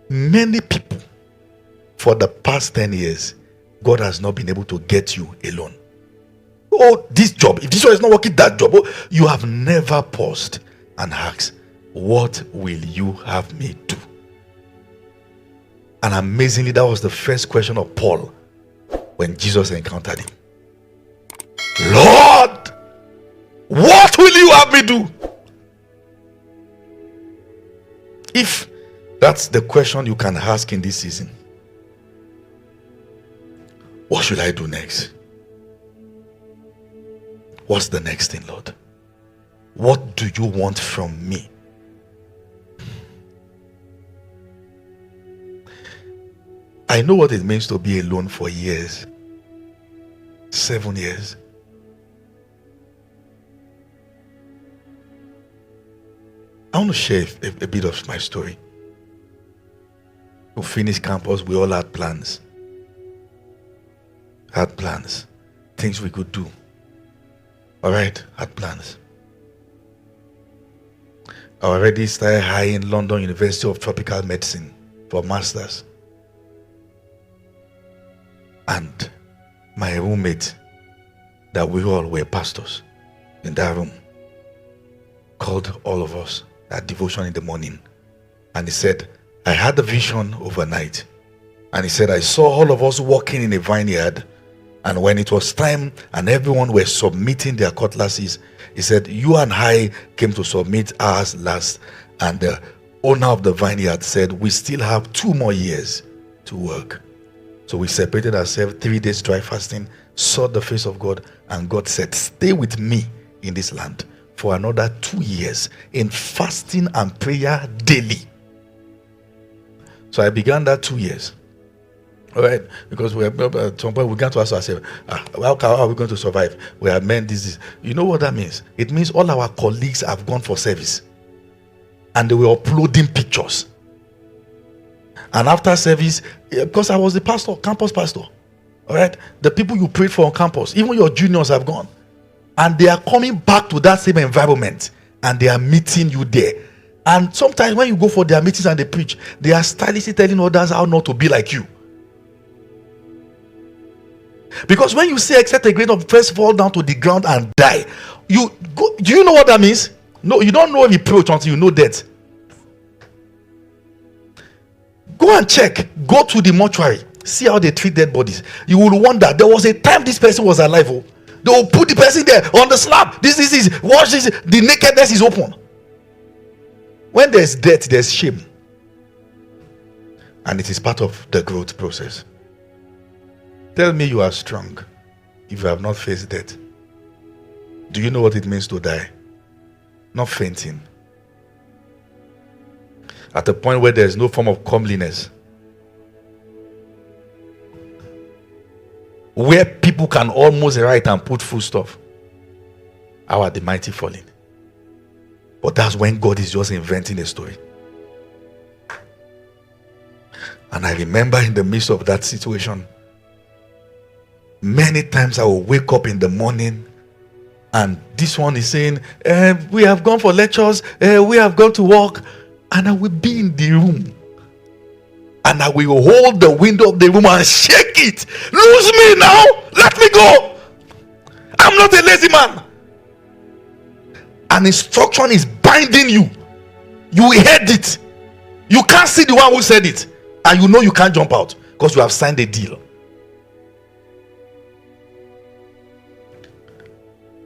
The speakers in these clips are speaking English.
Many people for the past 10 years, God has not been able to get you alone. Oh, this job, if this one is not working, that job. Oh, you have never paused and asked, what will you have me do? And amazingly, that was the first question of Paul when Jesus encountered him. Lord, what will you have me do? If that's the question you can ask in this season, what should I do next? What's the next thing, Lord? What do you want from me? I know what it means to be alone for years. 7 years. I want to share a bit of my story. To finish campus, we all had plans. Things we could do. Alright, had plans. I already started high in London University of Tropical Medicine for masters. And my roommate, that we all were pastors in that room, called all of us at devotion in the morning. And he said, I had a vision overnight. And he said, I saw all of us walking in a vineyard. And when it was time and everyone were submitting their cutlasses, he said, you and I came to submit ours last. And the owner of the vineyard said, we still have 2 more years to work. So we separated ourselves, 3 days dry fasting, sought the face of God, and God said, stay with me in this land for another 2 years in fasting and prayer daily. So I began that 2 years. All right, because at some point we got to ask ourselves, how are we going to survive? We have men this. You know what that means? It means all our colleagues have gone for service and they were uploading pictures. And after service, because I was the pastor, campus pastor, all right, the people you prayed for on campus, even your juniors have gone, and they are coming back to that same environment and they are meeting you there. And sometimes when you go for their meetings and they preach, they are stylishly telling others how not to be like you. Because when you say except a grain of first fall down to the ground and die, you go, do you know what that means? No, you don't know reproach until you know death. Go and check. Go to the mortuary. See how they treat dead bodies. You will wonder, there was a time this person was alive. Oh, they will put the person there on the slab. This is watch this. The nakedness is open. When there's death, there's shame. And it is part of the growth process. Tell me you are strong if you have not faced death. Do you know what it means to die? Not fainting. At a point where there is no form of comeliness. Where people can almost write and put full stuff. How are the mighty falling? But that's when God is just inventing a story. And I remember in the midst of that situation, many times I will wake up in the morning and this one is saying, we have gone for lectures, we have gone to work, and I will be in the room and I will hold the window of the room and shake it. Lose me now, let me go. I'm not a lazy man. An instruction is binding you. You heard it. You can't see the one who said it, and you know you can't jump out because you have signed a deal.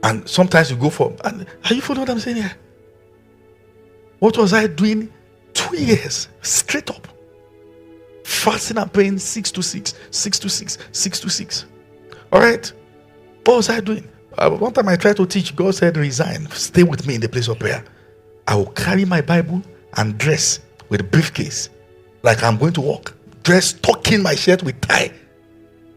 And sometimes you go for, and are you following what I'm saying here? What was I doing 2 years straight up? Fasting and praying 6 to 6, 6 to 6, 6 to 6. All right. What was I doing? One time I tried to teach, God said, resign, stay with me in the place of prayer. I will carry my Bible and dress with a briefcase like I'm going to work. Dress, tucking my shirt with tie.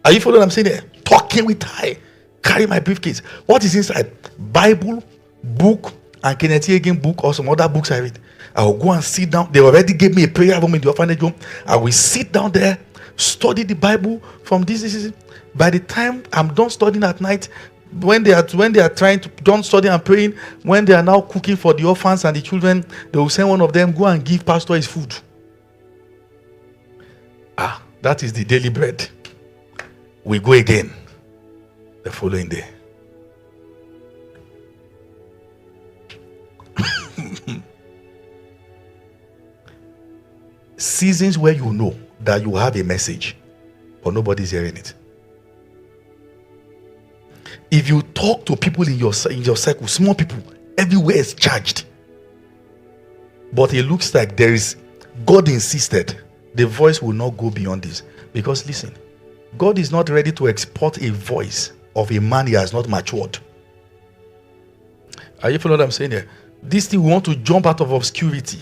Are you following what I'm saying here? Tucking with tie. Carry my briefcase. What is inside? Bible, book, and Kenneth Hagin book or some other books I read. I will go and sit down. They already gave me a prayer room in the orphanage home. I will sit down there, study the Bible from this. By the time I'm done studying at night, when they are trying to done studying and praying, when they are now cooking for the orphans and the children, they will send one of them, go and give pastor his food. That is the daily bread. We go again the following day. Seasons where you know that you have a message, but nobody's hearing it. If you talk to people in your circle, small people, everywhere is charged. But it looks like God insisted the voice will not go beyond this. Because listen, God is not ready to export a voice of a man he has not matured. Are you following what I'm saying here? This thing, we want to jump out of obscurity.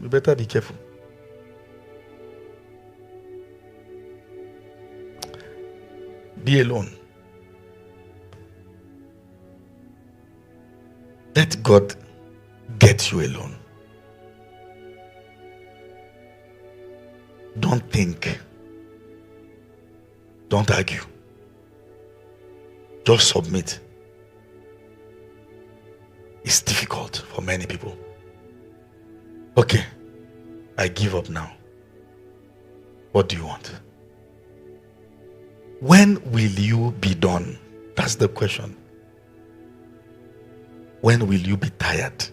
We better be careful. Be alone. Let God get you alone. Don't think. Don't argue. Just submit. It's difficult for many people. Okay, I give up now. What do you want? When will you be done? That's the question. When will you be tired?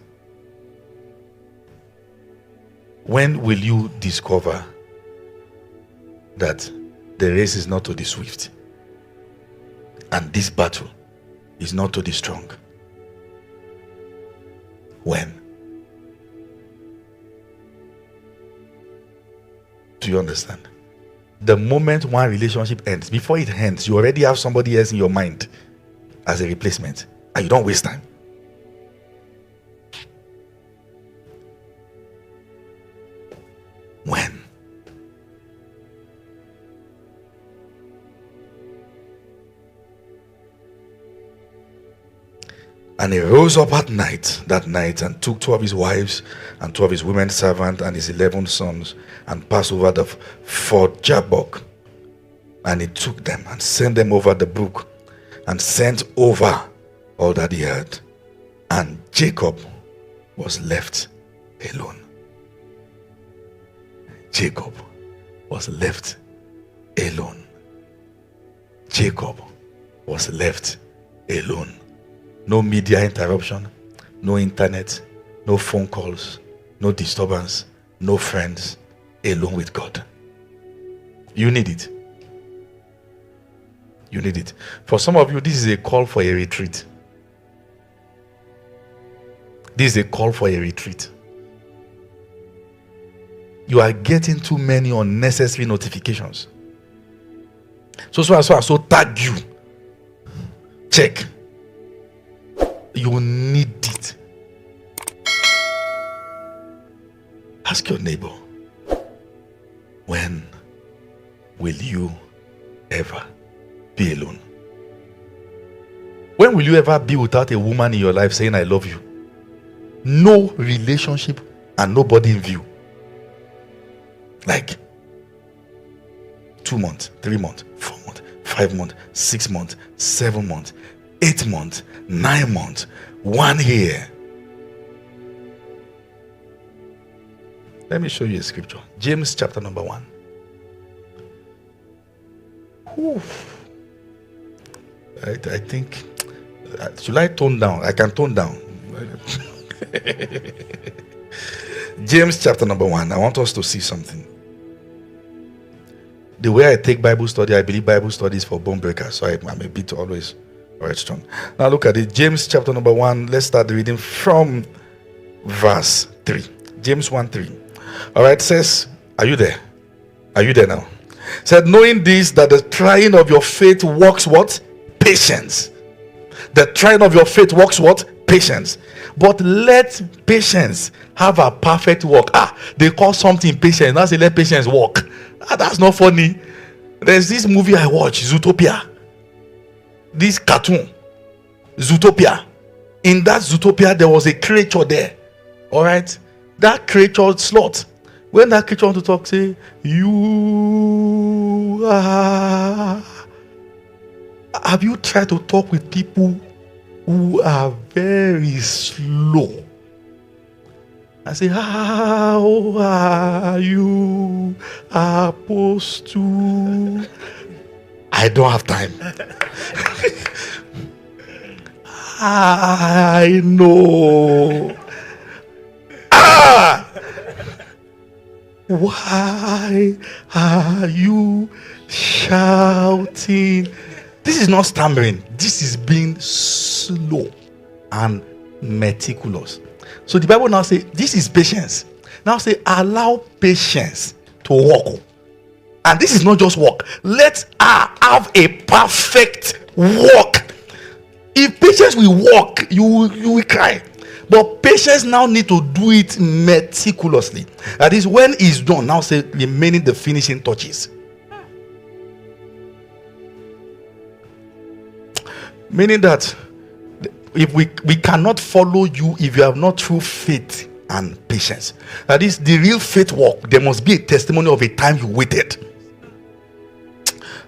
When will you discover that the race is not to the swift and this battle is not to the strong? When? Do you understand? The moment one relationship ends, before it ends, you already have somebody else in your mind as a replacement, and you don't waste time. When? And he rose up that night, and took 2 of his wives and 2 of his women servants and his 11 sons, and passed over the ford Jabbok. And he took them and sent them over the brook, and sent over all that he had. And Jacob was left alone. Jacob was left alone. Jacob was left alone. No media interruption, no internet, no phone calls, no disturbance, no friends, alone with God. You need it. You need it. For some of you, this is a call for a retreat. This is a call for a retreat. You are getting too many unnecessary notifications. So tag you. Check. You need it. Ask your neighbor, when will you ever be alone? When will you ever be without a woman in your life saying, I love you? No relationship and nobody in view. Like 2 months, 3 months, 4 months, 5 months, 6 months, 7 months, 8 months, 9 months, 1 year. Let me show you a scripture. James chapter number 1. I think, should I tone down? I can tone down. James chapter number 1. I want us to see something. The way I take Bible study, I believe Bible study is for bone breakers. So I'm a bit always very strong. Now look at it. James chapter number 1. Let's start reading from verse 3. James 1:3. All right, says, are you there? Are you there now? Said, knowing this, that the trying of your faith works what? Patience. The trying of your faith works what? Patience. But let patience have a perfect work. They call something patience. Now say let patience work. That's not funny. There's this movie I watch, Zootopia. This cartoon, Zootopia. In that Zootopia, there was a creature there. All right, that creature sloth. When that creature want to talk, say, you are. Have you tried to talk with people who are very slow? and say, how are you, Apostle? I don't have time. I know. Why are you shouting? This is not stammering. This is being slow and meticulous. So the Bible now says, this is patience. Now say, allow patience to walk. And this is not just walk. Let her have a perfect walk. If patience will walk, you will cry. But patience now need to do it meticulously. That is, when it's done, now say remaining the finishing touches. Meaning that if we cannot follow you if you have not true faith and patience. That is, the real faith walk, there must be a testimony of a time you waited.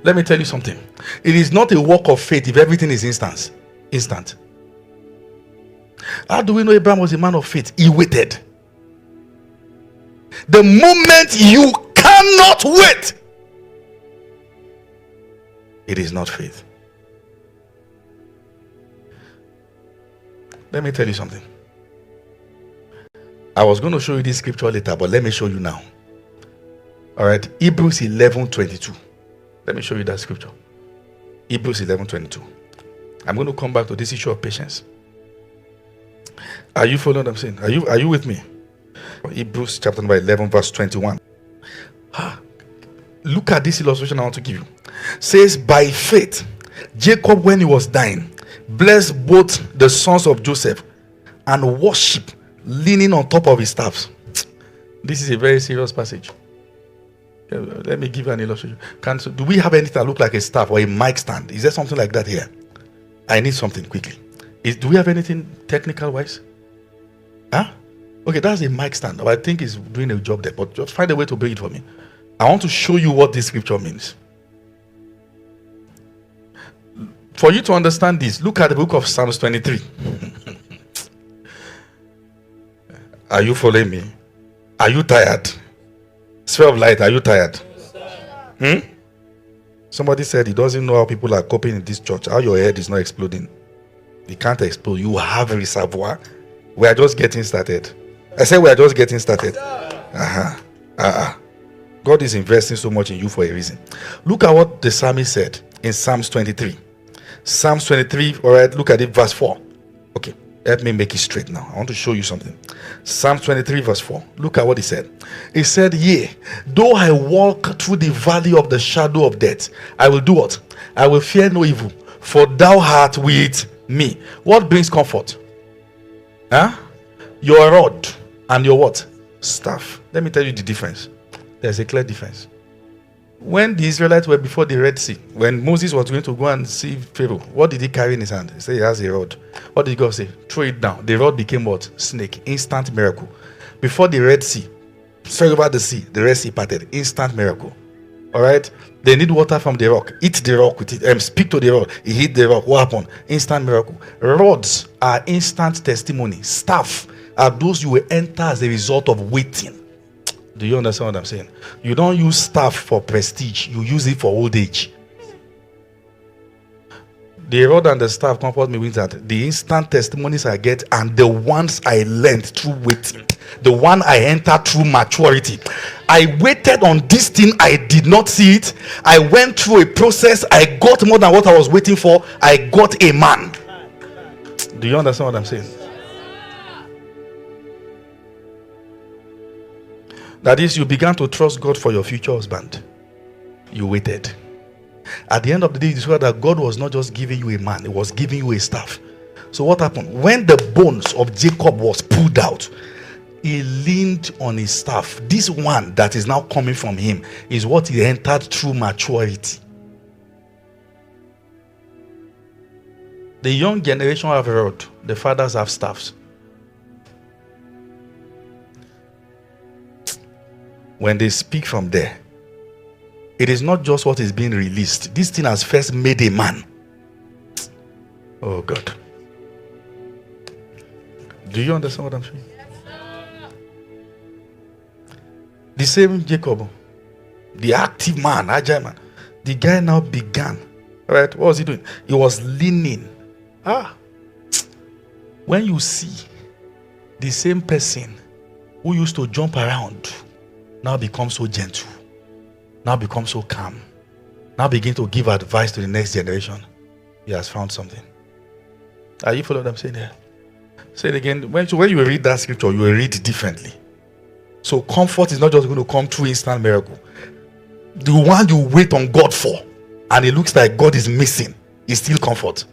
Let me tell you something. It is not a walk of faith if everything is instant. How do we know Abraham was a man of faith? He waited. The moment you cannot wait, it is not faith. Let me tell you something. I was going to show you this scripture later, but let me show you now. All right, Hebrews 11:22. Let me show you that scripture. Hebrews 11:22. I'm going to come back to this issue of patience. Are you following what I'm saying? Are you with me? Hebrews chapter number 11 verse 21. Look at this illustration I want to give you. It says, by faith, Jacob, when he was dying, blessed both the sons of Joseph and worship, leaning on top of his staffs. This is a very serious passage. Let me give you an illustration. Do we have anything that look like a staff or a mic stand? Is there something like that here? I need something quickly. Do we have anything technical wise? Okay, that's a mic stand. I think it's doing a job there, but just find a way to bring it for me. I want to show you what this scripture means. For you to understand this, look at the book of Psalms 23. Are you following me? Are you tired? Sphere of light, are you tired? Somebody said he doesn't know how people are coping in this church. How your head is not exploding. It can't explode. You have a reservoir. We are just getting started. I said we are just getting started. God is investing so much in you for a reason. Look at what the psalmist said in Psalms 23. Psalms 23, all right, look at it, verse 4. Okay, let me make it straight now. I want to show you something. Psalms 23, verse 4. Look at what he said. He said, yea, though I walk through the valley of the shadow of death, I will do what? I will fear no evil, for thou art with me. What brings comfort? Your rod and your what? Staff. Let me tell you the difference. There's a clear difference. When the Israelites were before the Red Sea, when Moses was going to go and see Pharaoh, what did he carry in his hand? He said he has a rod. What did God say? Throw it down. The rod became what? Snake. Instant miracle. Before the Red Sea, straight over the sea, the Red Sea parted. Instant miracle. All right? They need water from the rock. Eat the rock with it. Speak to the rock. He hit the rock. What happened? Instant miracle. Rods are instant testimony. Staff are those you will enter as a result of waiting. Do you understand what I'm saying? You don't use staff for prestige. You use it for old age. The rod and the staff comfort me with that. The instant testimonies I get and the ones I learned through waiting. The one I entered through maturity. I waited on this thing. I did not see it. I went through a process. I got more than what I was waiting for. I got a man. Do you understand what I'm saying? That is, you began to trust God for your future husband. You waited. At the end of the day, you discovered that God was not just giving you a man, He was giving you a staff. So what happened? When the bones of Jacob was pulled out, he leaned on his staff. This one that is now coming from him is what he entered through maturity. The young generation have a rod. The fathers have staffs. When they speak from there, it is not just what is being released. This thing has first made a man. Oh God. Do you understand what I'm saying? The same Jacob, the active man, agile man. The guy now began. Right? What was he doing? He was leaning. When you see the same person who used to jump around now become so gentle, now become so calm, now begin to give advice to the next generation, he has found something. Are you following what I'm saying here? Say it again. When you read that scripture, you will read it differently. So comfort is not just going to come through instant miracle. The one you wait on God for, and it looks like God is missing, is still comfort.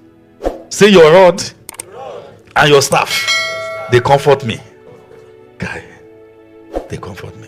Say your rod and your staff, they comfort me. Guy, they comfort me.